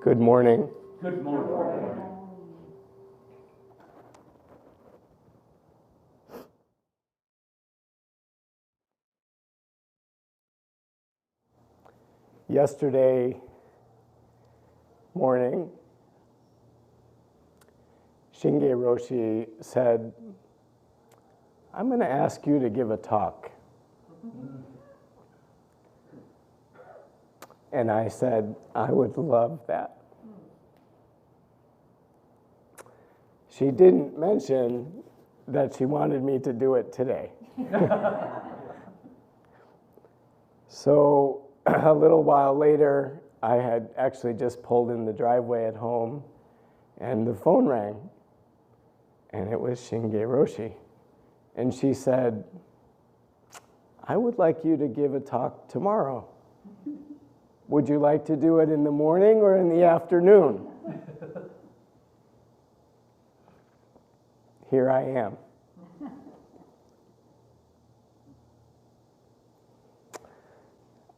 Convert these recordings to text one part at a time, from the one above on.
Good morning. Good morning. Yesterday morning, Shinge Roshi said, I'm going to ask you to give a talk. And I said, I would love that. She didn't mention that she wanted me to do it today. So a little while later, I had actually just pulled in the driveway at home, and the phone rang, and it was Shinge Roshi. And she said, I would like you to give a talk tomorrow. Would you like to do it in the morning or in the afternoon? Here I am.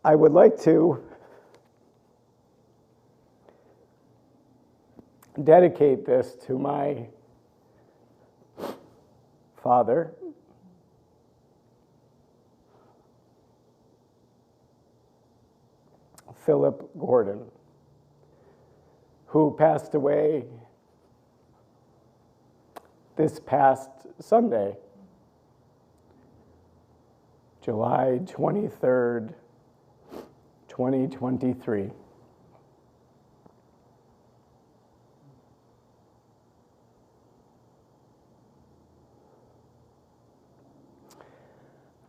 I would like to dedicate this to my father, Philip Gordon, who passed away this past Sunday, July 23rd, 2023.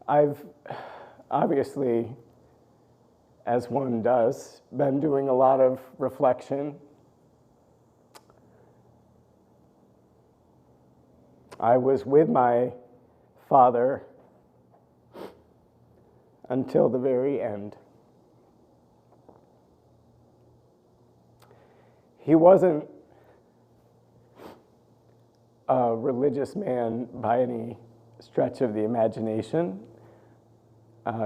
I've obviously, as one does, been doing a lot of reflection. I was with my father until the very end. He wasn't a religious man by any stretch of the imagination.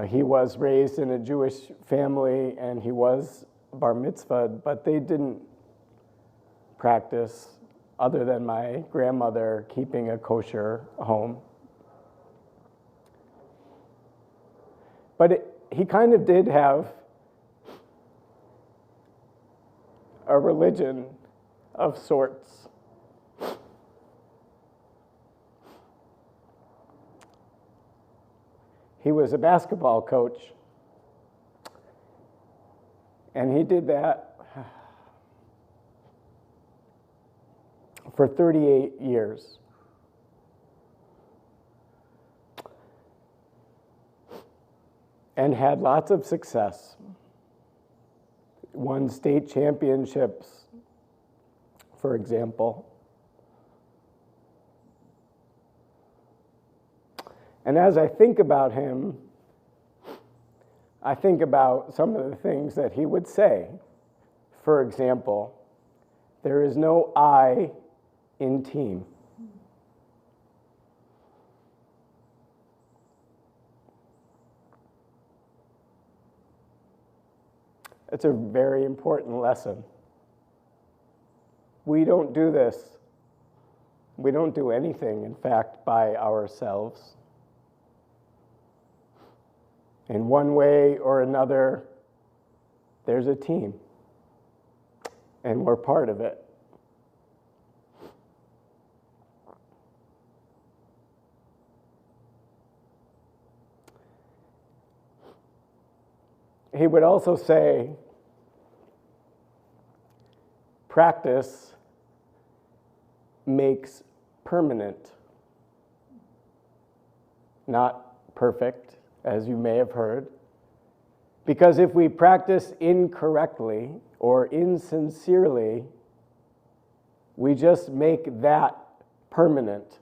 He was raised in a Jewish family, and he was bar mitzvahed, but they didn't practice, other than my grandmother, keeping a kosher home. But he kind of did have a religion of sorts. He was a basketball coach, and he did that for 38 years. And had lots of success. Won state championships, for example. And as I think about him, I think about some of the things that he would say. For example, there is no I in team. It's a very important lesson. We don't do this. We don't do anything, in fact, by ourselves. In one way or another, there's a team, and we're part of it. He would also say, practice makes permanent, not perfect, as you may have heard. Because if we practice incorrectly or insincerely, we just make that permanent.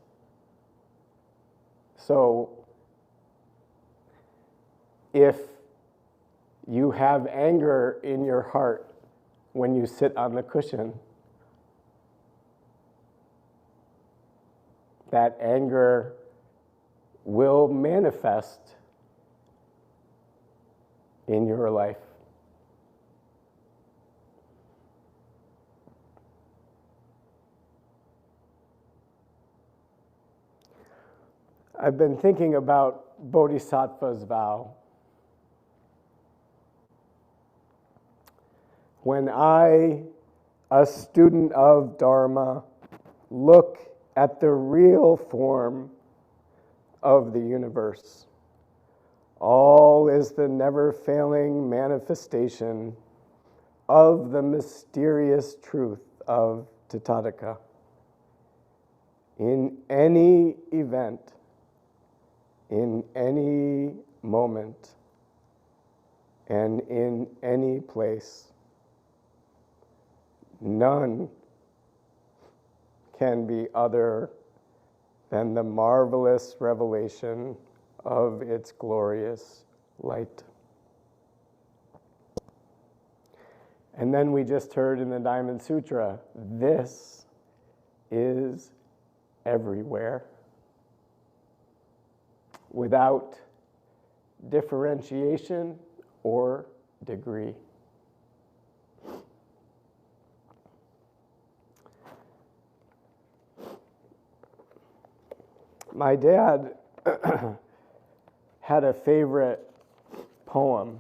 So if you have anger in your heart when you sit on the cushion, that anger will manifest in your life. I've been thinking about Bodhisattva's vow. When I, a student of Dharma, look at the real form of the universe, all is the never-failing manifestation of the mysterious truth of Tathagata. In any event, in any moment, and in any place, none can be other than the marvelous revelation of its glorious light. And then we just heard in the Diamond Sutra, this is everywhere, without differentiation or degree. My dad had a favorite poem.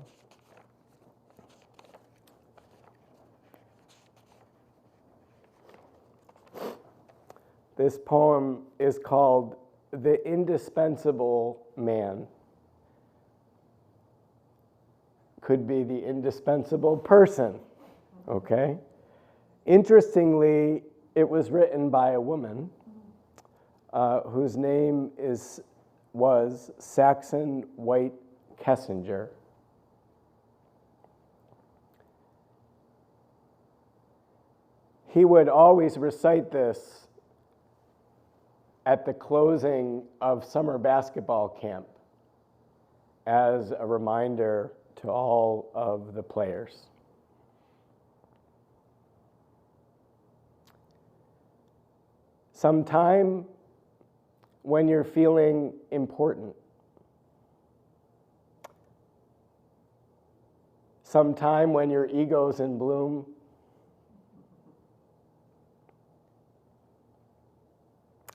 This poem is called The Indispensable Man. Could be the indispensable person, okay? Interestingly, it was written by a woman whose name was Saxon White Kessinger. He would always recite this at the closing of summer basketball camp as a reminder to all of the players. Sometime when you're feeling important, sometime when your ego's in bloom,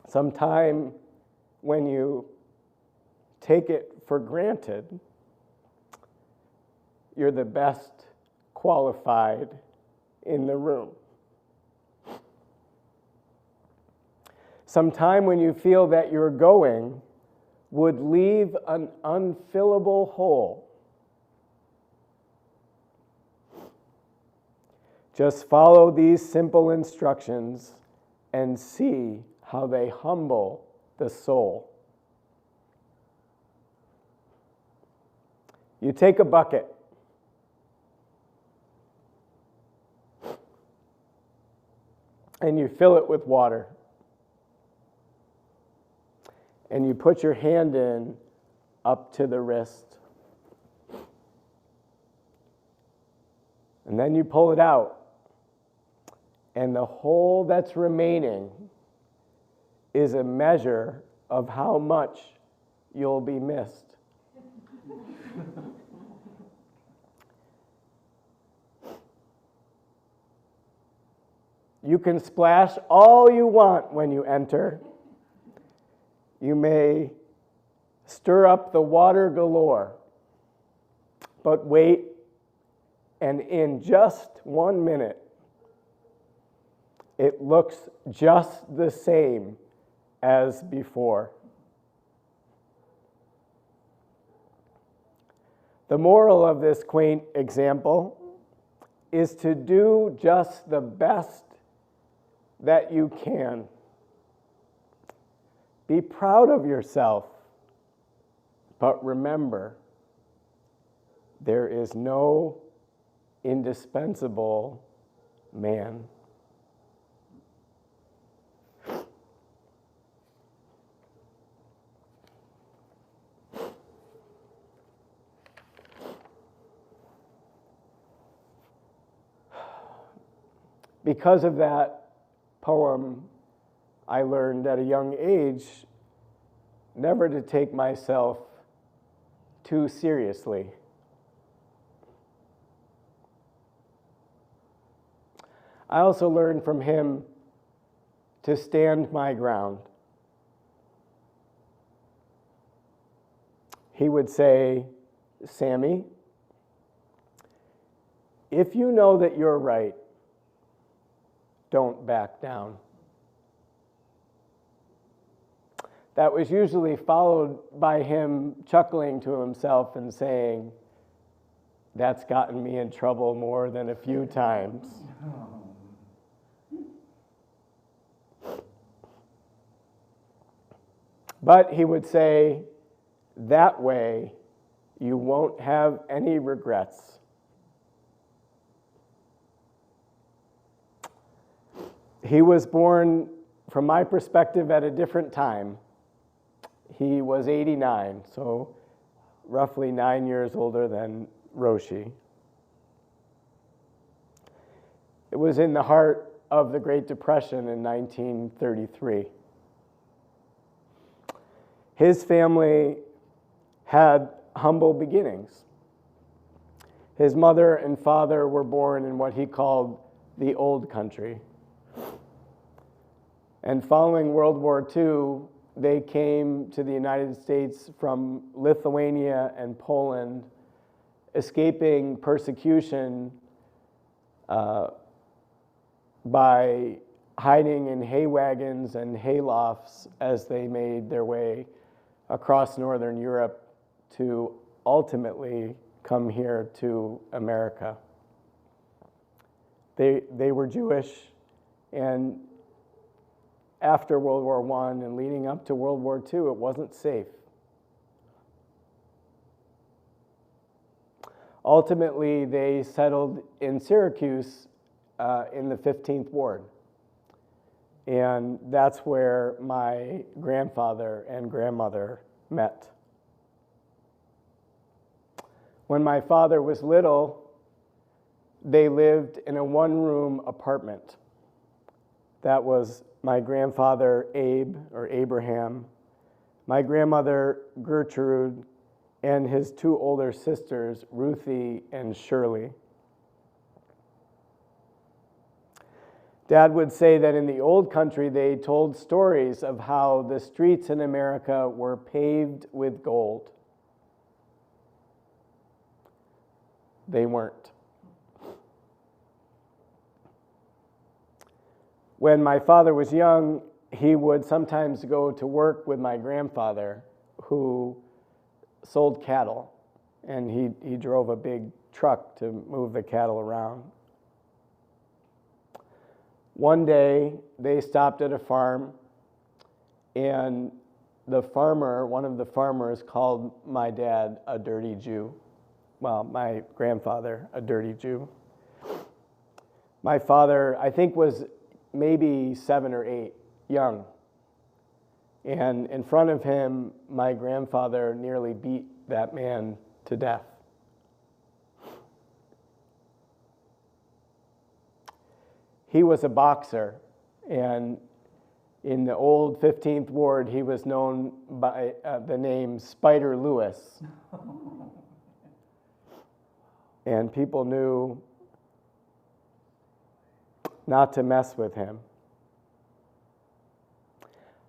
sometime when you take it for granted you're the best qualified in the room. Sometime when you feel that your going would leave an unfillable hole. Just follow these simple instructions and see how they humble the soul. You take a bucket. And you fill it with water. And you put your hand in up to the wrist. And then you pull it out. And the hole that's remaining is a measure of how much you'll be missed. You can splash all you want when you enter. You may stir up the water galore, but wait, and in just 1 minute, it looks just the same as before. The moral of this quaint example is to do just the best that you can. Be proud of yourself, but remember, there is no indispensable man. Because of that poem, I learned at a young age never to take myself too seriously. I also learned from him to stand my ground. he would say, "Sammy, if you know that you're right, don't back down." That was usually followed by him chuckling to himself and saying, "That's gotten me in trouble more than a few times." But he would say, "That way, you won't have any regrets." He was born, from my perspective, at a different time. He was 89, so roughly 9 years older than Roshi. It was in the heart of the Great Depression in 1933. His family had humble beginnings. His mother and father were born in what he called the old country. And following World War II, they came to the United States from Lithuania and Poland, escaping persecution by hiding in hay wagons and hay lofts as they made their way across Northern Europe to ultimately come here to America. They were Jewish, and after World War I and leading up to World War II, it wasn't safe. Ultimately, they settled in Syracuse in the 15th Ward. And that's where my grandfather and grandmother met. When my father was little, they lived in a one-room apartment. That was my grandfather, Abe, or Abraham, my grandmother, Gertrude, and his two older sisters, Ruthie and Shirley. Dad would say that in the old country, they told stories of how the streets in America were paved with gold. They weren't. When my father was young, he would sometimes go to work with my grandfather, who sold cattle, and he drove a big truck to move the cattle around. One day, they stopped at a farm, and the farmer, one of the farmers, called my dad a dirty Jew. Well, my grandfather, a dirty Jew. My father, I think, was maybe 7 or 8, young. And in front of him, my grandfather nearly beat that man to death. He was a boxer, and in the old 15th Ward, he was known by the name Spider Lewis. And people knew not to mess with him.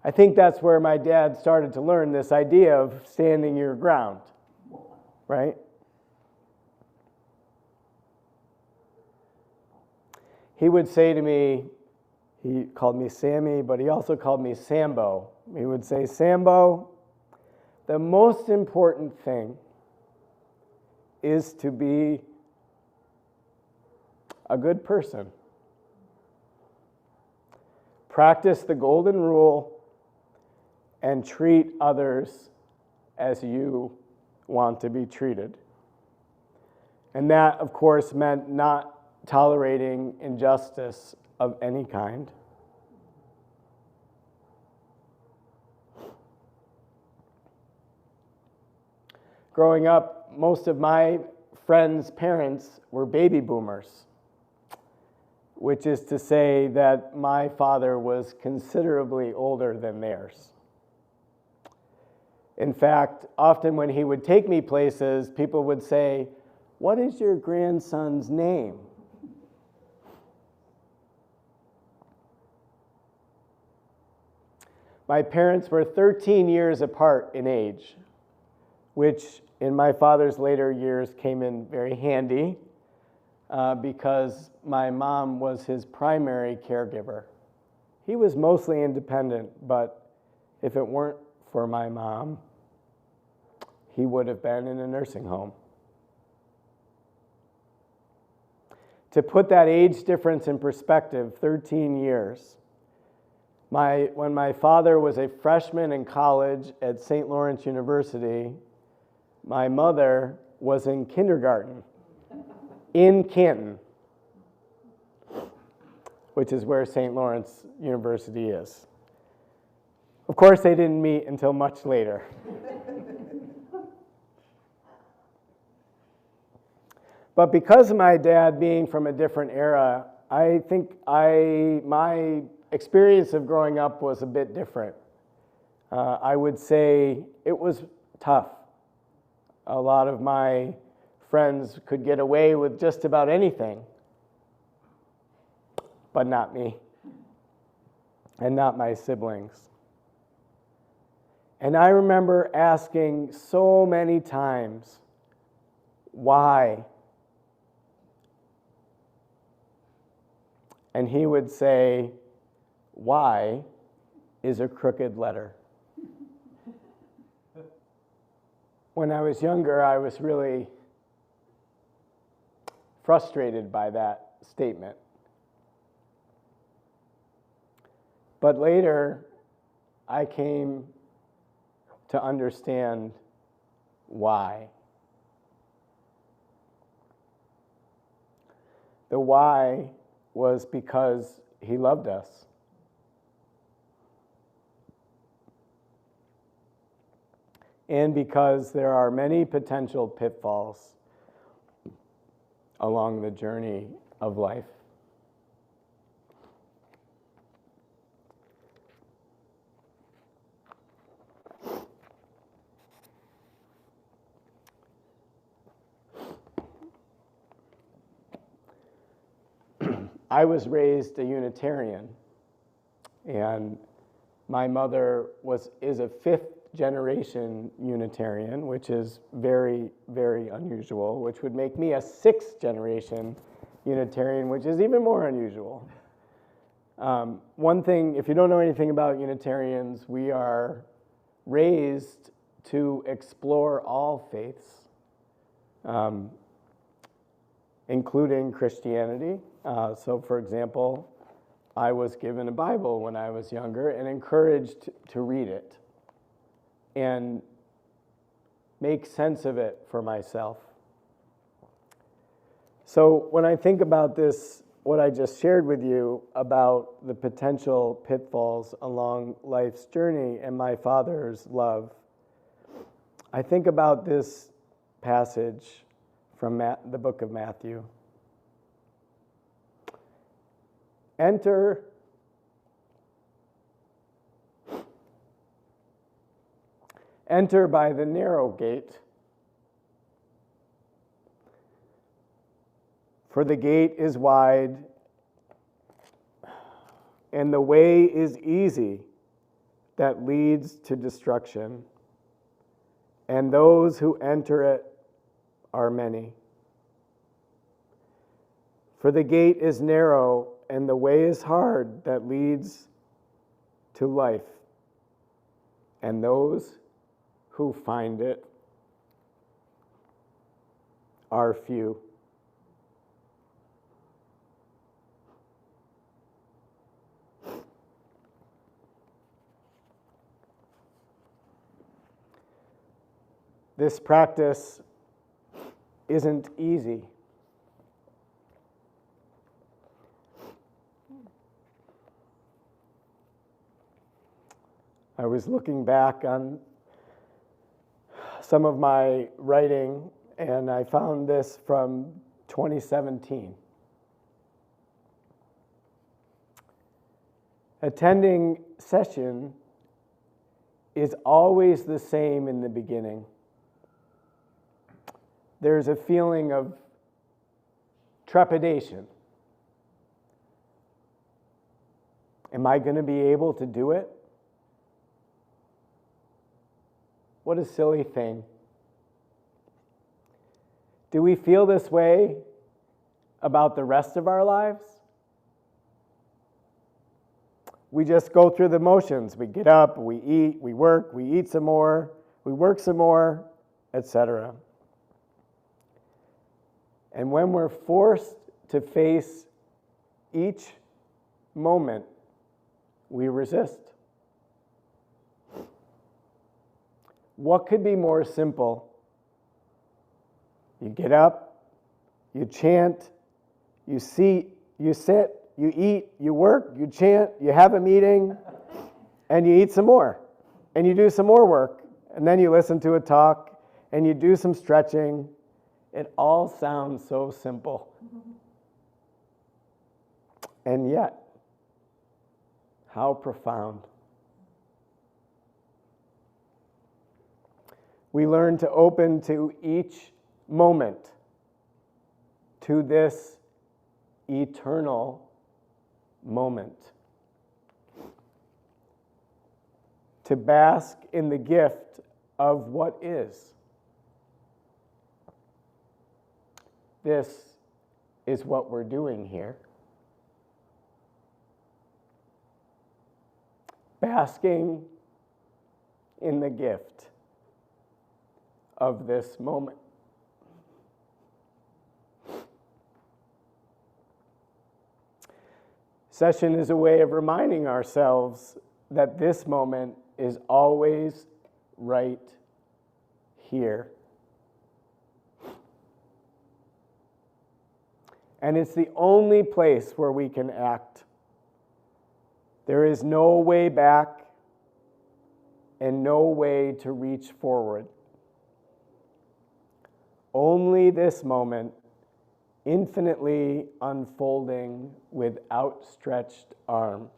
I think that's where my dad started to learn this idea of standing your ground, right? He would say to me, he called me Sammy, but he also called me Sambo. He would say, "Sambo, the most important thing is to be a good person. Practice the golden rule and treat others as you want to be treated." And that, of course, meant not tolerating injustice of any kind. Growing up, most of my friends' parents were baby boomers, which is to say that my father was considerably older than theirs. In fact, often when he would take me places, people would say, "What is your grandson's name?" My parents were 13 years apart in age, which in my father's later years came in very handy because my mom was his primary caregiver. He was mostly independent, but if it weren't for my mom, he would have been in a nursing home. To put that age difference in perspective, 13 years. When my father was a freshman in college at St. Lawrence University, my mother was in kindergarten in Canton, which is where St. Lawrence University is. Of course, they didn't meet until much later. But because of my dad being from a different era, I think my experience of growing up was a bit different. I would say it was tough. A lot of my friends could get away with just about anything, but not me, and not my siblings. And I remember asking so many times, why? And he would say, why is a crooked letter? When I was younger, I was really frustrated by that statement. But later, I came to understand why. The why was because he loved us. And because there are many potential pitfalls along the journey of life. I was raised a Unitarian, and my mother is a fifth-generation Unitarian, which is very, very unusual, which would make me a sixth-generation Unitarian, which is even more unusual. One thing, if you don't know anything about Unitarians, we are raised to explore all faiths, including Christianity. So, for example, I was given a Bible when I was younger and encouraged to read it and make sense of it for myself. So when I think about this, what I just shared with you about the potential pitfalls along life's journey and my father's love, I think about this passage from the book of Matthew. Enter by the narrow gate, for the gate is wide, and the way is easy that leads to destruction, and those who enter it are many. For the gate is narrow, and the way is hard that leads to life, and those who find it are few. This practice isn't easy. I was looking back on some of my writing, and I found this from 2017. Attending Sesshin is always the same in the beginning. There's a feeling of trepidation. Am I going to be able to do it? What a silly thing. Do we feel this way about the rest of our lives? We just go through the motions. We get up, we eat, we work, we eat some more, we work some more, etc. And when we're forced to face each moment, we resist. What could be more simple? You get up, you chant, you sit, you eat, you work, you chant, you have a meeting, and you eat some more, and you do some more work, and then you listen to a talk, and you do some stretching. It all sounds so simple. And yet, how profound. We learn to open to each moment, to this eternal moment, to bask in the gift of what is. This is what we're doing here. Basking in the gift of this moment. Sesshin is a way of reminding ourselves that this moment is always right here. And it's the only place where we can act. There is no way back and no way to reach forward. Only this moment, infinitely unfolding with outstretched arms.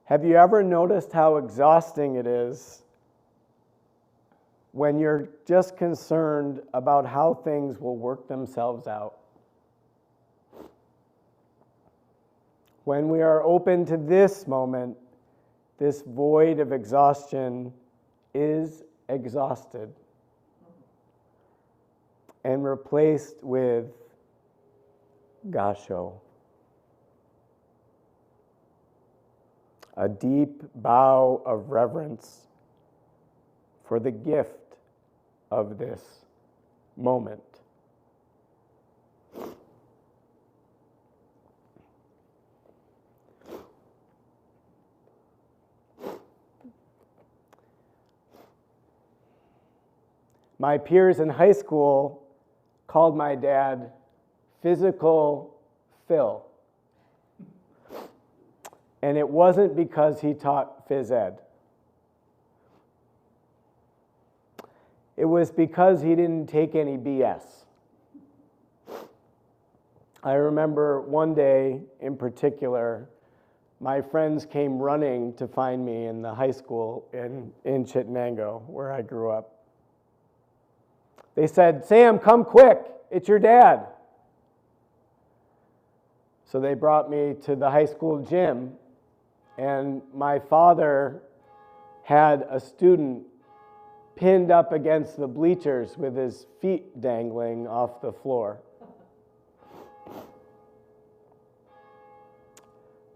Have you ever noticed how exhausting it is when you're just concerned about how things will work themselves out? When we are open to this moment, this void of exhaustion is exhausted and replaced with gasho, a deep bow of reverence for the gift of this moment. My peers in high school called my dad Physical Phil. And it wasn't because he taught phys ed. It was because he didn't take any BS. I remember one day in particular, my friends came running to find me in the high school in Chittenango, where I grew up. They said, "Sam, come quick, it's your dad." So they brought me to the high school gym, and my father had a student pinned up against the bleachers with his feet dangling off the floor.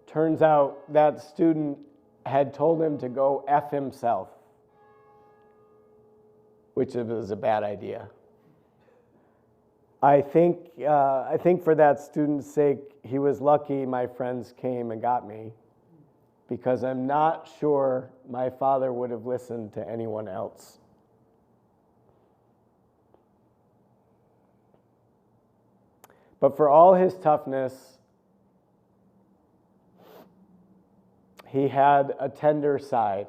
Turns out that student had told him to go F himself, which was a bad idea. I think for that student's sake, he was lucky my friends came and got me, because I'm not sure my father would have listened to anyone else. But for all his toughness, he had a tender side.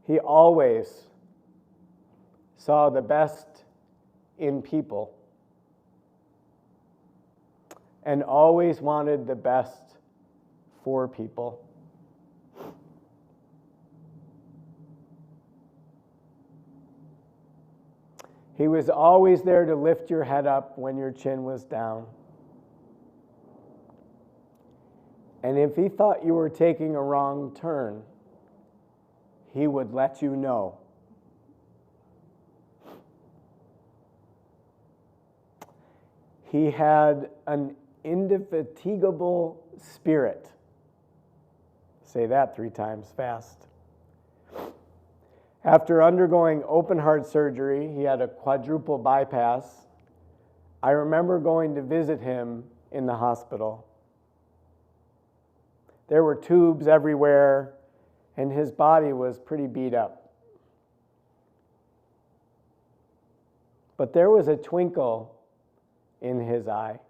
He always saw the best in people and always wanted the best for people. He was always there to lift your head up when your chin was down. And if he thought you were taking a wrong turn, he would let you know. He had an indefatigable spirit. Say that 3 times fast. After undergoing open heart surgery, he had a quadruple bypass. I remember going to visit him in the hospital. There were tubes everywhere, and his body was pretty beat up. But there was a twinkle in his eye.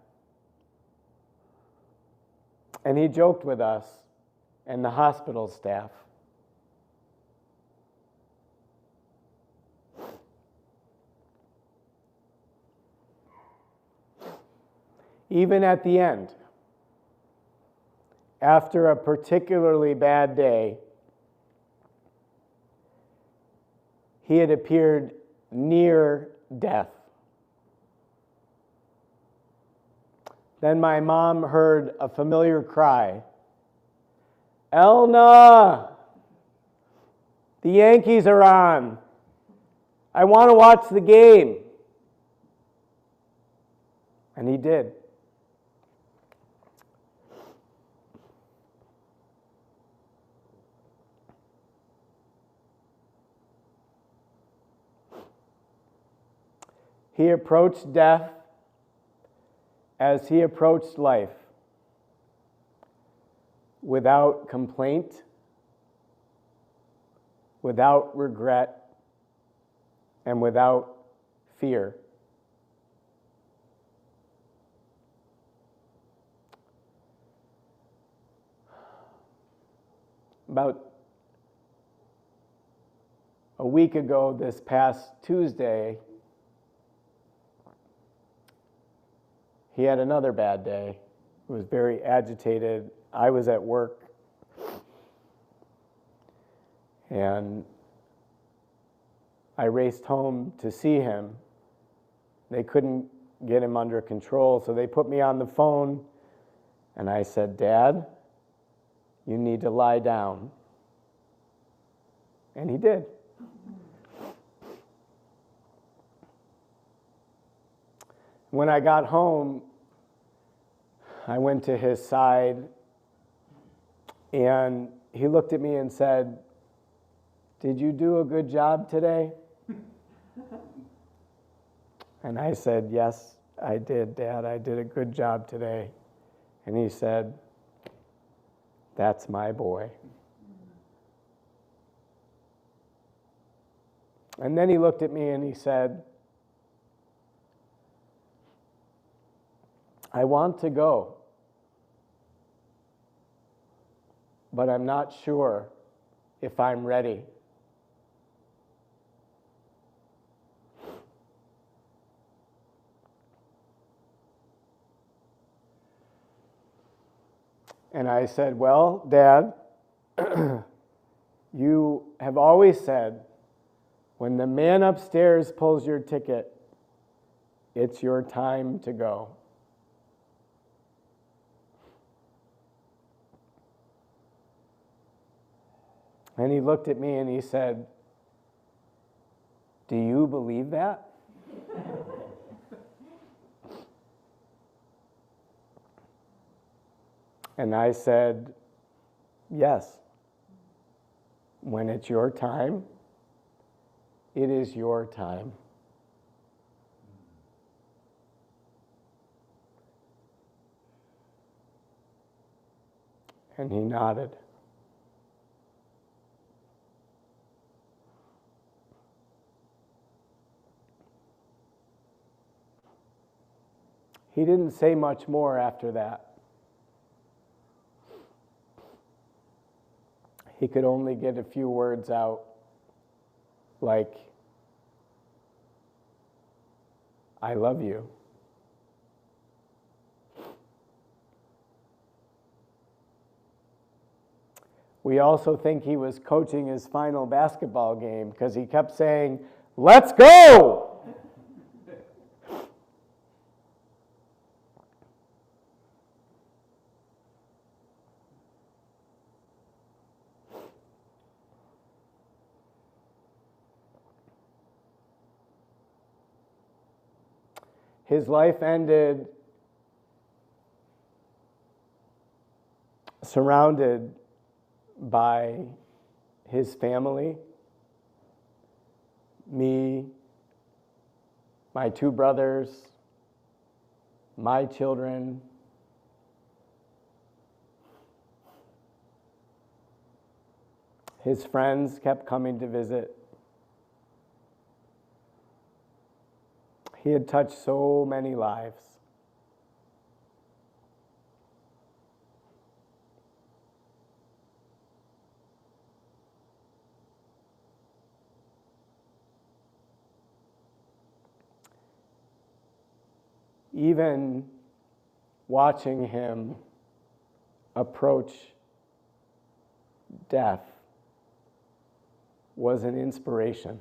And he joked with us and the hospital staff. Even at the end, after a particularly bad day, he had appeared near death. Then my mom heard a familiar cry, "Elna, the Yankees are on. I want to watch the game." And he did. He approached death as he approached life, without complaint, without regret, and without fear. About a week ago, this past Tuesday, he had another bad day. He was very agitated. I was at work. And I raced home to see him. They couldn't get him under control, so they put me on the phone. And I said, "Dad, you need to lie down." And he did. When I got home, I went to his side, and he looked at me and said, "Did you do a good job today?" And I said, "Yes, I did, Dad. I did a good job today." And he said, "That's my boy." And then he looked at me and he said, "I want to go, but I'm not sure if I'm ready." And I said, "Well, Dad, you have always said, when the man upstairs pulls your ticket, it's your time to go." And he looked at me and he said, "Do you believe that?" And I said, "Yes. When it's your time, it is your time." And he nodded. He didn't say much more after that. He could only get a few words out, like, "I love you." We also think he was coaching his final basketball game because he kept saying, "Let's go!" His life ended surrounded by his family, me, my two brothers, my children. His friends kept coming to visit. He had touched so many lives. Even watching him approach death was an inspiration.